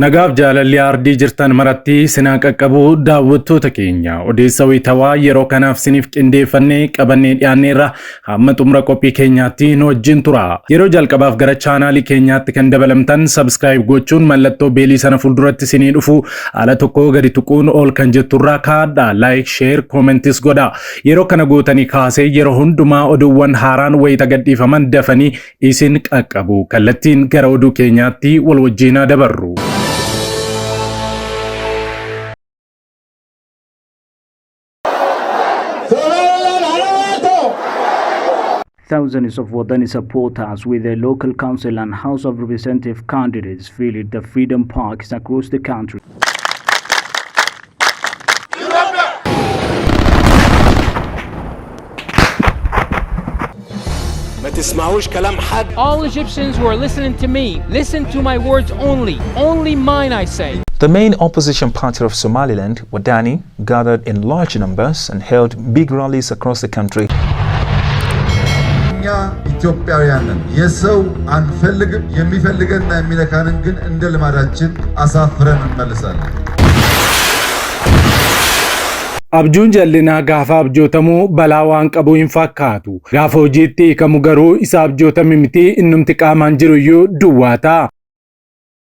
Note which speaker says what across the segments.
Speaker 1: Nagaaf jaalalli ardii jirtan maratti sinaa qaqqabu daawwattoota keenya odeessa wayitawaa yeroo kanaaf siniif qindeeffannee qabannee dhiyaanneerra hamma xumura qophii keenyaatti nu wajjin tura. Yeroo jalqabaaf gara chaanaalii keenyaatti kan dabalamtan subscribe gochuun mallattoo beelii sana fuulduratti sinii dhufu ala tokko gadi tuquun ol kan jetturraa kaadha like share commentis godha. Yeroo kana gootanii kaasee yeroo hundumaa oduuwwan haaraan wayita gadhiifaman dafanii isin qaqqabu. Kallattiin gara oduu keenyaatti wal wajjinaa dabarru.
Speaker 2: Thousands of Wadani supporters with their local council and House of Representative candidates filled the Freedom Parks across the country.
Speaker 3: All Egyptians who are listening to me, listen to my words only mine I say.
Speaker 4: The main opposition party of Somaliland, Wadani, gathered in large numbers and held big rallies across the country.
Speaker 5: ኢትዮጵያውያንን የሰው አንፈልግም የሚፈልገንና የሚነካንን ግን እንደ ልማዳችን አሳፍረን እንመልሳለን።
Speaker 1: Abjuun jallinaa gaafa abjootamuu balaa waan qabu hin fakkaatu. Gaafa hojiitti hiikamu garuu isa abjootame miti innumti qaamaan jiru iyyuu duwwaataa.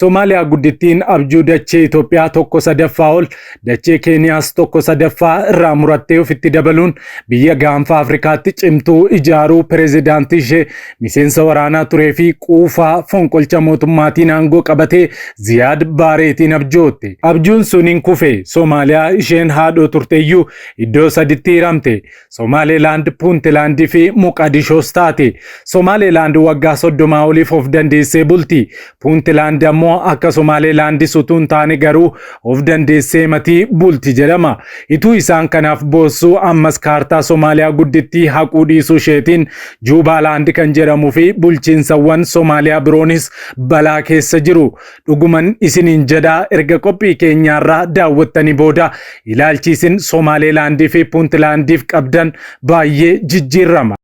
Speaker 1: Somaaliyaa guddittiin abjuu dachee Itoophiyaa tokko sadaffaa ol dachee Keeniyaas tokko sadaffaa irraa murattee ofitti dabaluun biyya gaanfa Afrikaatti cimtuu ijaaruu pireezidaantii ishee miseensa waraanaa turee fi quufaa fonqolcha mootummaatiin aangoo qabatee Ziyaad Baareetiin abjootte. Abjuun sun hin kufe. Somaaliyaa isheen haadhoo turteeyyuu iddoo saditti hiramte. Somaalilaand, Puuntlaandii fi Muqadishoos taate. Somaalilaand waggaa 30 oliif of dandeessee bulti. Puuntlaand ammoo akka Somaalilaand sutuun taane garuu of dandeessee matii bulti jedhama. Ituu isaan kanaaf boossuu ammas kaartaa Somaaliyaa guddittii haquu dhiisuu isheetiin Juubaaland kan jedhamuu fi bulchiinsawwan Somaaliyaa biroonis balaa keessa jiru. Dhuguman isiniin jedhaa erga qophii keenyaarraa daawwattanii booda ilaalchiisin Somaalilaandii fi Puuntlaandiif qabdan baay'ee jijjiirrama.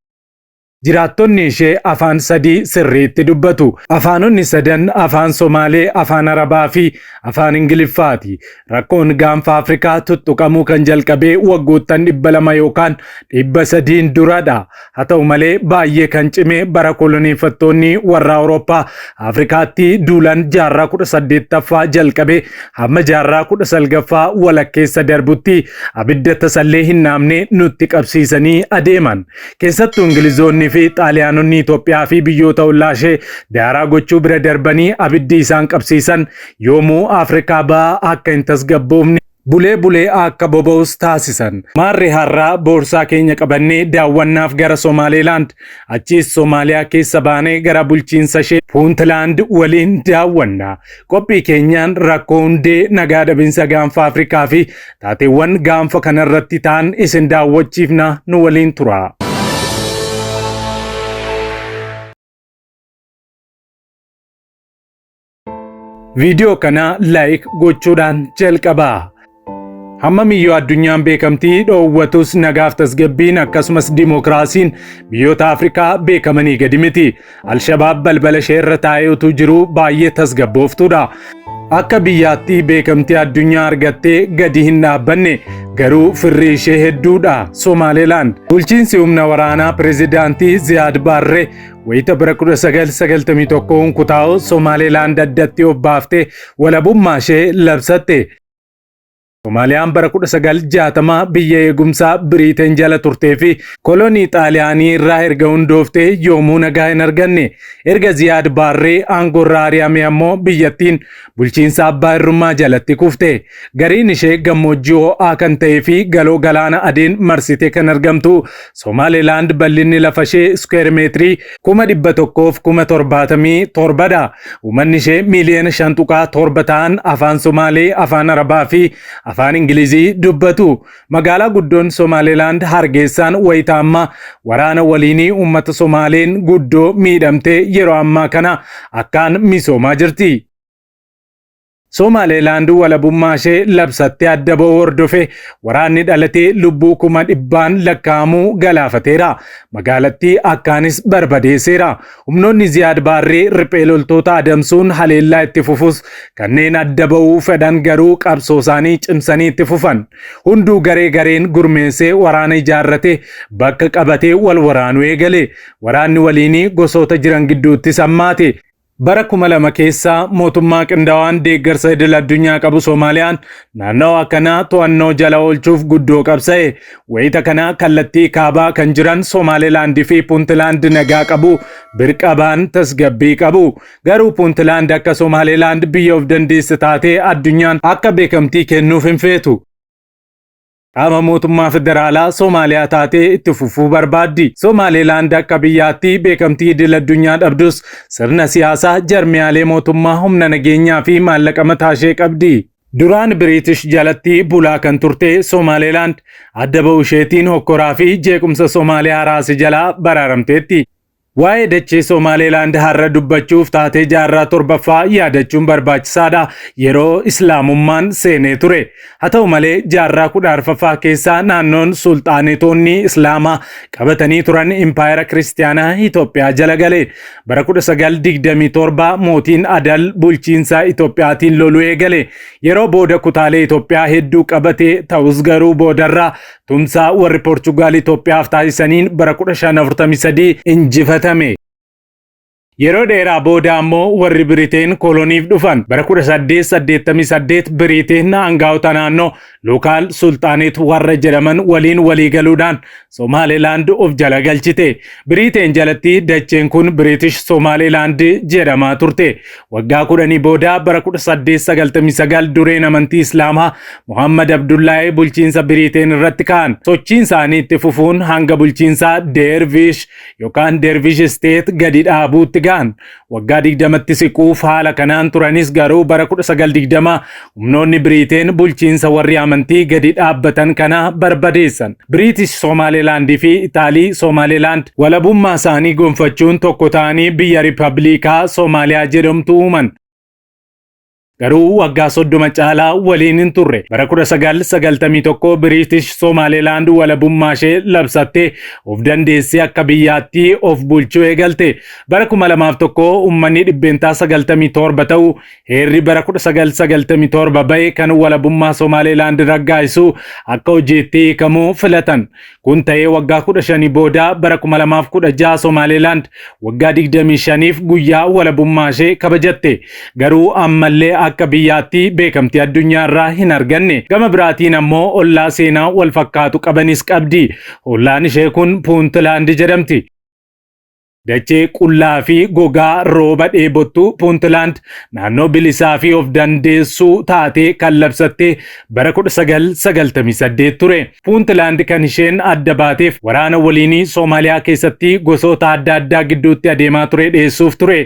Speaker 1: Jiraattonni ishee afaan sadii sirriitti dubbatu. Afaanonni sadan afaan Somaalee, afaan Arabaa fi afaan Ingiliffaati. Rakkoon gaanfa Afrikaa tuttuqamuu kan jalqabee waggoottan 200 yookaan 300 duradha. Haa ta'u malee baay'ee kan cime bara koloneeffattoonni warra Awurooppaa Afrikaatti duulan jaarraa 18ffaa jalqabee hamma jaarraa 19ffaa walakkeessa darbutti abidda tasallee hin naamne nutti qabsiisanii adeeman. Keessattuu Ingilizoonni fi Xaaliyaanonni Itoophiyaa fi biyyoota ollaa ishee daaraa gochuu bira darbanii abiddi isaan qabsiisan yoomuu Afrikaa ba'aa akka hin tasgabboofne bulee akka boba'us taasisan. Maarree har'aa boorsaa keenya qabannee daawwannaaf gara Somaalilaand achiis Somaaliyaa keessa baanee gara bulchiinsa ishee Puuntlaand waliin daawwanna. Qophii keenyaan rakkoo hundee nagaa dhabinsa gaanfa Afrikaa fi taateewwan gaanfa kanarratti ta'an isin daawwachiifna nu waliin tura. Video kana like gochuudhaan jalqabaa. Hammamiyyuu addunyaan beekamtii dhoowwatus nagaaf tasgabbiin akkasumas dimookiraasiin biyyoota Afrikaa beekamanii gadi miti. Alshabaab balbala ishee irra taa'ee utuu jiru baay'ee tasgabbooftuudha. Akka biyyaatti beekamtii addunyaa argattee gadi hin dhaabbanne garuu firri ishee hedduudha. Somaalilaand bulchiinsi humna waraanaa pireezidaantii Ziyaad Baarree wayita bara 1991 kutaa'u Somaalilaand addatti of baaftee walabummaa ishee labsatte. Soomaaliyaan bara 1960 biyya eegumsaa Biriteen jala turtee fi kolonii Xaaliyaanii irraa erga hundooftee yoomuu nagaa hin arganne. Erga Ziyaad Baarree aangorraa ari'ame ammoo biyyattiin bulchiinsa abbaa irrummaa jalatti kufte. Gariin ishee gammoojjii ho'aa kan ta'ee fi galoo galaana Adeen marsitee kan argamtu Somaalilaand bal'inni lafa ishee iskuweer meetirii 1,177dha. Uummanni ishee miiliyoona 5.7 ta'an afaan Somaalee, afaan Arabaa fi afaan Ingilizii dubbatu. Magaalaa guddoon Somaalilaand Hargeessaan wayita ammaa waraana waliinii uummata Somaaleen guddoo miidhamtee yeroo ammaa kana akkaan misoomaa jirti. Somaalilaand walabummaa ishee labsattee adda ba'uu hordofee waraanni dhalatee lubbuu kuma dhibbaan lakkaa'amuu galaafateera. Magaalattii akkaanis barbadeesseera. Humnoonni Ziyaad Baarree riphee loltoota adamsuun haleellaa itti fufus kanneen adda ba'uu fedhan garuu qabsoo isaanii cimsanii itti fufan. Hunduu garee gareen gurmeessee waraana ijaarratee bakka qabatee wal waraanuu eegale. Waraanni waliinii gosoota jiran gidduutti sammaate. Bara 2000 keessa mootummaa qindaawaan deeggarsa idil addunyaa qabu Soomaaliyaan naannoo akkanaa to'annoo jala oolchuuf guddoo qabsa'e. Wayita kana kallattii kaabaa kan jiran Somaalilaand fi Puuntlaand nagaa qabu, birqabaan tasgabbii qabu. Garuu Puuntlaand akka Somaalilaand biyya of dandeesse taatee addunyaan akka beekamtii kennuuf hin feetu. Qaama mootummaa federaalaa Soomaaliyaa taatee itti fufuu barbaaddi. Somaalilaand akka biyyaatti beekamtii idil addunyaa dhabdus sirna siyaasaa jarmiyaalee mootummaa humna nageenyaa fi maallaqa mataa ishee qabdi. Duraan Biriitish jalatti bulaa kan turte Somaalilaand adda ba'uu isheetiin hokkoraa fi jeequmsa Soomaaliyaa raase jalaa baraaramteetti. Waa'ee dachee Somaalilaand har'a dubbachuuf taatee jaarraa torbaffaa yaadachuun barbaachisaadha yeroo Islaamummaan seenee ture. Haa ta'u malee jaarraa 14ffaa keessaa naannoon sulxaanetoonni Islaamaa qabatanii turan impaayera kiristaanaa Itoophiyaa jala gale. Bara 1927 mootiin Adal bulchiinsa Itoophiyaatiin loluu eegale. Yeroo booda kutaalee Itoophiyaa hedduu qabatee ta'us garuu boodarraa tumsaa warri Poorchugaal Itoophiyaaf taasisaniin bara 1543 injifatame. Yeroo dheeraa booda ammoo warri Biriteen koloniif dhufan. Bara 1888 Biriteen aangaa'ota naannoo lookaal sulxaanet warra jedhaman waliin waliigaluudhaan Somaalilaand of jala galchite. Biriteen jalatti dacheen kun British Somaliland jedhamaa turte. Waggaa 10 booda bara 1899 dureen amantii Islaamaa Muhammad Abdullahi bulchiinsa Biriteen irratti ka'an. Sochiin isaanii itti fufuun hanga bulchiinsa Dervish yookaan Dervish State gadi dhaabuutti gaan. Waggaa 20tti siquuf haala kanaan turanis garuu bara 1920 humnoonni Biriteen bulchiinsa warri amantii gadi dhaabbatan kana barbadeessan. British Somaliland fi Itaalii Somaliland walabummaa isaanii gonfachuun tokko ta'anii biyya Riippaabilikaa Soomaaliyaa jedhamtu uuman. Garuu waggaa 30 caalaa waliin hin turre. Bara 1991 British Somaliland walabummaa ishee labsattee of dandeessee akka biyyaatti of bulchuu eegalte. Bara 2001 uummanni dhibbeentaa 97 ta'u heerri bara 1997 ba'e kan walabummaa Somaliland raggaa'isu akka hojiitti hiikamuu filatan. Kun ta'ee waggaa 15 booda bara 2016 Somaliland waggaa 25f guyyaa walabummaa ishee kabajatte. Garuu ammallee akka biyyaatti beekamtii addunyaarraa hin arganne. Gama biraatiin ammoo ollaa seenaa wal fakkaatu qabanis qabdi. Ollaan ishee kun Puuntlaand jedhamti. Dachee qullaa fi gogaa rooba dheebottu Puuntlaand naannoo bilisaa fi of dandeessuu taatee kan labsatte bara 1998 ture. Puuntlaand kan isheen adda baateef waraana waliinii Soomaaliyaa keessatti gosoota adda addaa gidduutti adeemaa ture dhiyeessuuf ture.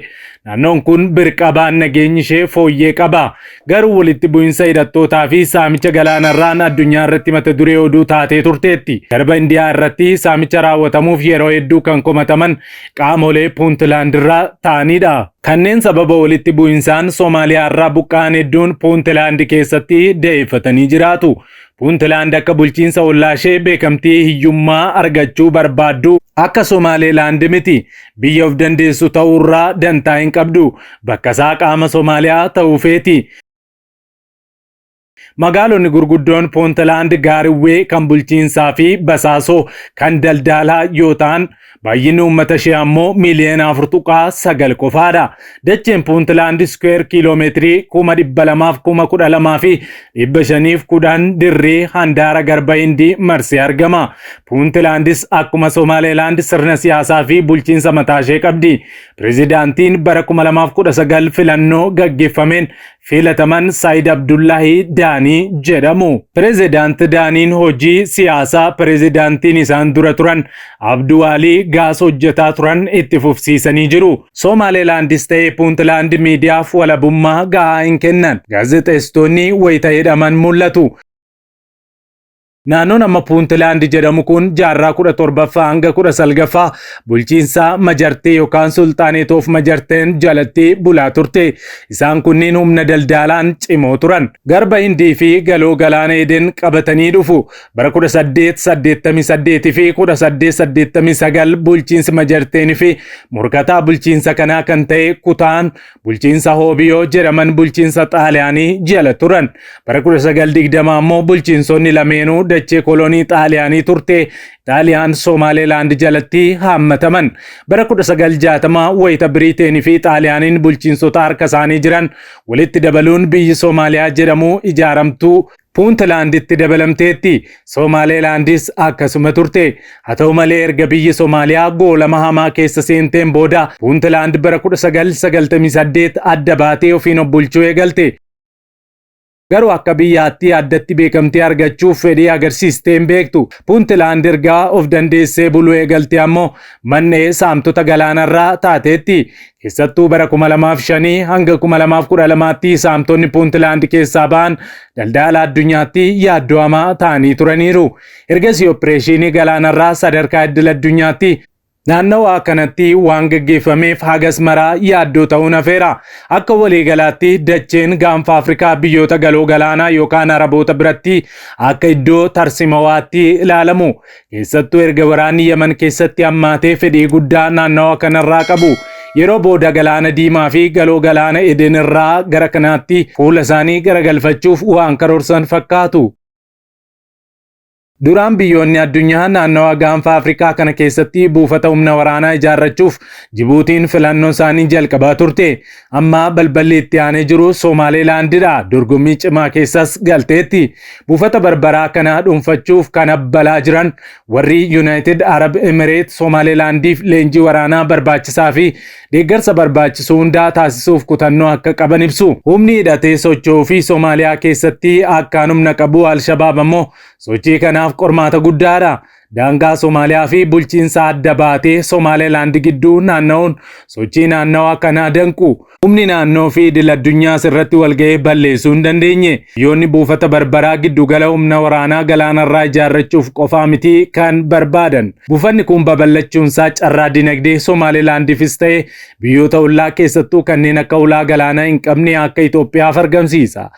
Speaker 1: Naannoon kun birqabaan nageenyi ishee fooyyee qaba. Garuu walitti bu'insa hidhattootaa fi saamicha galaanarraan addunyaa irratti mata duree oduu taatee turteetti. Garba Indiyaa irratti saamicha raawwatamuuf yeroo hedduu kan komataman qaamolee Puuntlaand irraa ta'anidha. Kanneen sababa walitti bu'insaan Soomaaliyaa irraa buqqa'an hedduun Puuntlaand keessatti da'eeffatanii jiraatu. Puuntlaand akka bulchiinsa ollaa ishee beekamtii hiyyummaa argachuu barbaaddu akka Somaalilaand miti. Biyya of dandeessu ta'uurraa dantaa hin qabdu. Bakka isaa qaama Soomaaliyaa ta'uu feeti. Magaalonni gurguddoon Puuntlaand gaariiwwan kan bulchiinsaa fi basaasoo kan daldalaa yoo ta'an baay'inni uummata ishee ammoo miiliyoona 4.9 qofaadha. Dacheen Puuntlaand square kiiloomeetirii 200,000 fi 510 dirree handaara garba Hindii marsee argama. Puuntlaandis akkuma Somaalilaand sirna siyaasaa fi bulchiinsa mataa ishee qabdi. Pireezidaantiin bara 2019 filannoo gaggeeffameen filataman Saayid Abdullahi Daanii jedhamu. Pireezidaanti Daaniin hojii siyaasaa pireezidaantiin isaan dura turan Abduwaalii Gaas hojjetaa turan itti fufsiisanii jiru. Somaalilaandis ta'ee Puuntlaand miidiyaaf walabummaa gahaa hin kennan. Gaazexeessitoonni wayita hidhaman mul'atu. Naannoon amma Puuntlaand jedhamu kun jaarraa 17ffaa hanga 19ffaa bulchiinsa Majartee yookaan Sultaaneet of Majarteen jalatti bulaa turte. Isaan kunniin humna daldalaan cimoo turan. Garba Hindii fi galoo galaana Eden qabatanii dhufu. Bara 1888 fi 1889 bulchiinsa Majarteen fi morkataa bulchiinsa kanaa kan ta'e kutaan bulchiinsa Hoobiyoo jedhaman bulchiinsa Xaaliyaanii jala turan. Bara 1920 ammoo bulchiinsonni lameenuu dachee kolonii Xaaliyaanii turte. Xaaliyaan Somaalilaand jalatti haammataman. Bara 1960 wayita Biriiteenii fi Xaaliyaaniin bulchiinsota harka isaanii jiran walitti dabaluun biyyi Soomaaliyaa jedhamu ijaaramtuu Puuntlaanditti dabalamteetti. Somaalilaandis akkasuma turte. Haa ta'u malee erga biyyi Soomaaliyaa goolama hamaa keessa seenteen booda Puuntlaand bara 1998 adda baatee ofiin of bulchuu eegalte. Garuu akka biyyaatti addatti beekamtii argachuuf fedhii agarsiistee hin beektu. Puuntlaand ergaa of dandeessee buluu eegalte ammoo mannee saamtota galaanarraa taateetti. Keessattuu bara 2005 hanga 2012tti saamtonni Puuntlaand keessaa ba'an daldala addunyaatti yaaddoo hamaa ta'anii turaniiru. Ergasii opereeshinii galaanarraa sadarkaa idil addunyaatti naannawaa kanatti waan gaggeeffameef hagas maraa yaaddoo ta'uun hafeera. Akka waliigalaatti dacheen gaanfa Afrikaa biyyoota galoo galaanaa yookaan Araboota biratti akka iddoo tarsimawaatti ilaalamu. Keessattuu erga waraanni Yemen keessatti hammaatee fedhii guddaa naannawaa kanarraa qabu. Yeroo booda galaana diimaa fi galoo galaana Eden irraa gara kanaatti fuula isaanii garagalfachuuf waan karoorsan fakkaatu. Duraan biyyoonni addunyaa naannawaa gaanfa Afrikaa kana keessatti buufata humna waraanaa ijaarrachuuf Jibuutiin filannoo isaanii jalqabaa turte. Amma balballi itti aanee jiru Somaalilaandidha. Dorgommii cimaa keessas galteetti. Buufata barbaraa kana dhuunfachuuf kan abbalaa jiran warri United Arab Emirates Somaalilaandiif leenjii waraanaa barbaachisaa fi deeggarsa barbaachisu hundaa taasisuuf kutannoo akka qaban ibsu. Humni hidhatee socho'uu fi Soomaaliyaa keessatti akkaan humna qabu Al-Shabaab ammoo sochii kanaaf qormaata guddaadha. Daangaa Soomaaliyaa fi bulchiinsa adda baatee Somaalilaand gidduu naanna'uun sochii naannawaa kanaa danqu. Humni naannoo fi idil addunyaa irratti walga'ee balleessuu hin dandeenye. Biyyoonni buufata barbaraa giddugala humna waraanaa galaanarraa ijaarrachuuf qofaa miti kan barbaadan. Buufanni kun babal'achuunsaa carraa dinagdee Somaalilaandifis ta'e biyyoota ollaa keessattuu kanneen akka ulaa galaanaa hin qabne akka Itoophiyaaf argamsiisa.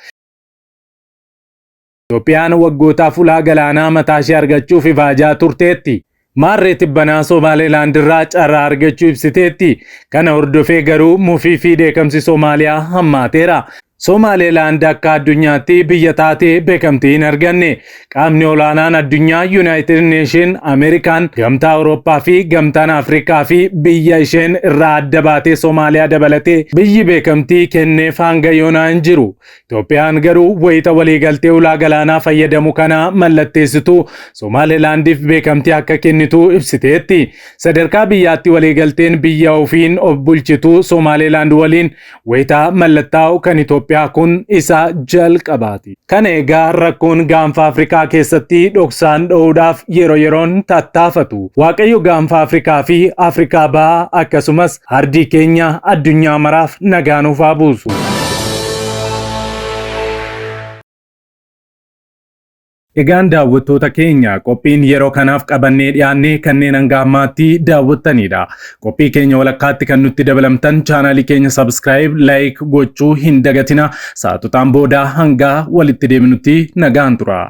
Speaker 1: Itoophiyaan waggootaaf ulaa galaanaa mataa ishee argachuuf ifaajaa turteetti. Maarree tibbanaa Somaalilaand irraa carraa argachuu ibsiteetti. Kana hordofee garuu mufii fi dheekkamsi Soomaaliyaa hammaateera. Somaalilaand akka addunyaatti biyya taatee beekamtii hin arganne. Qaamni olaanaan addunyaa United Nation, Ameerikaan, Gamtaa Awurooppaa fi Gamtaan Afrikaa fi biyya isheen irraa adda baatee Soomaaliyaa dabalatee biyyi beekamtii kenneef hanga yoonaa hin jiru. Itoophiyaan garuu wayita waliigaltee ulaa galaanaa fayyadamu kana mallatteessituu Somaalilaandiif beekamtii akka kennitu ibsiteetti. Sadarkaa biyyaatti waliigalteen biyya ofiin of bulchitu Somaalilaand waliin wayita mallattaa'u kan Itoophiyaa kun isa jalqabaati. Kana egaa rakkoon gaanfa Afrikaa keessatti dhoksaan dho'uudhaaf yeroo yeroon tattaafatu. Waaqayyo gaanfa Afrikaa fi Afrikaa bahaa akkasumas ardii keenya addunyaa maraaf nagaa nuuf haa buusu. Egaan daawwattoota keenya qophiin yeroo kanaaf qabannee dhiyaanne kanneen hanga ammaatti daawwattanidha. Qophii keenya walakkaatti kan nutti dabalamtan chaanaalii keenya subscribe, like gochuu hin dagatina. Sa'aatotaan booda hanga walitti deebinutti nagaan tura.